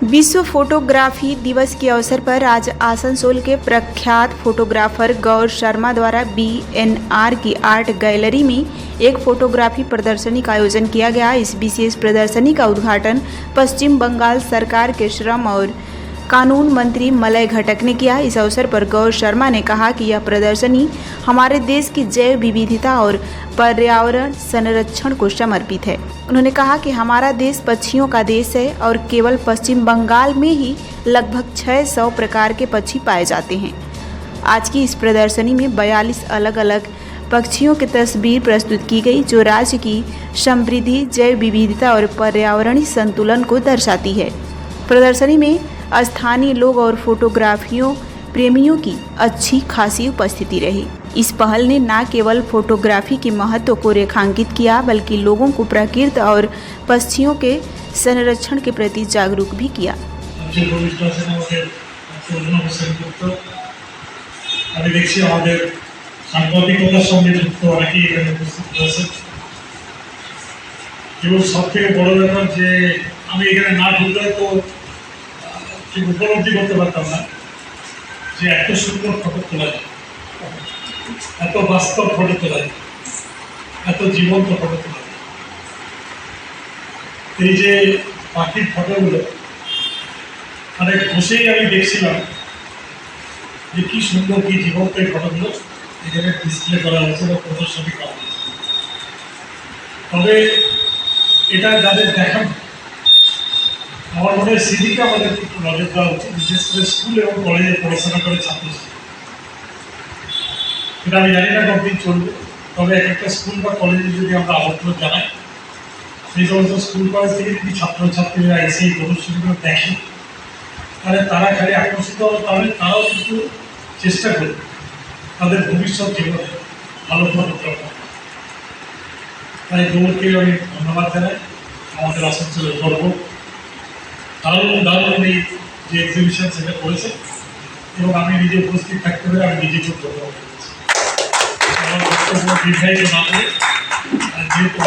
विश्व फोटोग्राफी दिवस के अवसर पर आज आसनसोल के प्रख्यात फोटोग्राफर गौर शर्मा द्वारा BNR की आर्ट गैलरी में एक फोटोग्राफी प्रदर्शनी का आयोजन किया गया। इस विशेष प्रदर्शनी का उद्घाटन पश्चिम बंगाल सरकार के श्रम और कानून मंत्री मलय घटक ने किया। इस अवसर पर गौर शर्मा ने कहा कि यह प्रदर्शनी हमारे देश की जैव विविधता और पर्यावरण संरक्षण को समर्पित है। उन्होंने कहा कि हमारा देश पक्षियों का देश है और केवल पश्चिम बंगाल में ही लगभग 600 प्रकार के पक्षी पाए जाते हैं। आज की इस प्रदर्शनी में 42 अलग अलग पक्षियों की तस्वीर प्रस्तुत की गई, जो राज्य की समृद्धि, जैव विविधता और पर्यावरणीय संतुलन को दर्शाती है। प्रदर्शनी में स्थानीय लोग और फोटोग्राफियों प्रेमियों की अच्छी खासी उपस्थिति रही। इस पहल ने न केवल फोटोग्राफी के महत्व को रेखांकित किया, बल्कि लोगों को प्रकृति और पक्षियों के संरक्षण के प्रति जागरूक भी किया। ঠিক উপলব্ধি করতে পারতাম না যে এত সুন্দর ফটো তোলা যায়, এত বাস্তব ফটো তোলা যায়, এত জীবন্ত ফটো তোলা যায়। এই যে পাখির ফটোগুলো মানে বসেই আমি দেখছিলাম যে কি সুন্দর, কি জীবন্ত এই ফটোগুলো এখানে ডিসপ্লে করা হয়েছে বা প্রদর্শনী করা হয়েছে। তবে এটা যাদের দেখানো, আমার মনে হয় সেদিকে আমাদের একটু নজর দেওয়া উচিত, বিশেষ করে স্কুল এবং কলেজে পড়াশোনা করে ছাত্রছাত্রী। এটা আমি জানি না কতদিন চলবে, তবে এক একটা স্কুল বা কলেজে যদি আমরা আমন্ত্রণ জানাই, সেই সমস্ত স্কুল কলেজ থেকে যদি ছাত্রছাত্রীরা এসে এই প্রদর্শনীগুলো দেখে, তাহলে তারা খালি আকর্ষিত হবে, তাহলে তারাও কিন্তু চেষ্টা করবে তাদের ভবিষ্যৎ জীবনে ভালো ফটো তোলা। তাই দৌড়কে আমি ধন্যবাদ জানাই, আমাদের আসানসোলের গর্ব। দারুণ এই যে এক্সিবিশন সেটা করেছে এবং আমি নিজে উপস্থিত থাকতে পেরে আমি নিজেকে ধন্যবাদ করেছি। আমার বক্তব্য দীর্ঘায়িত না করে যেহেতু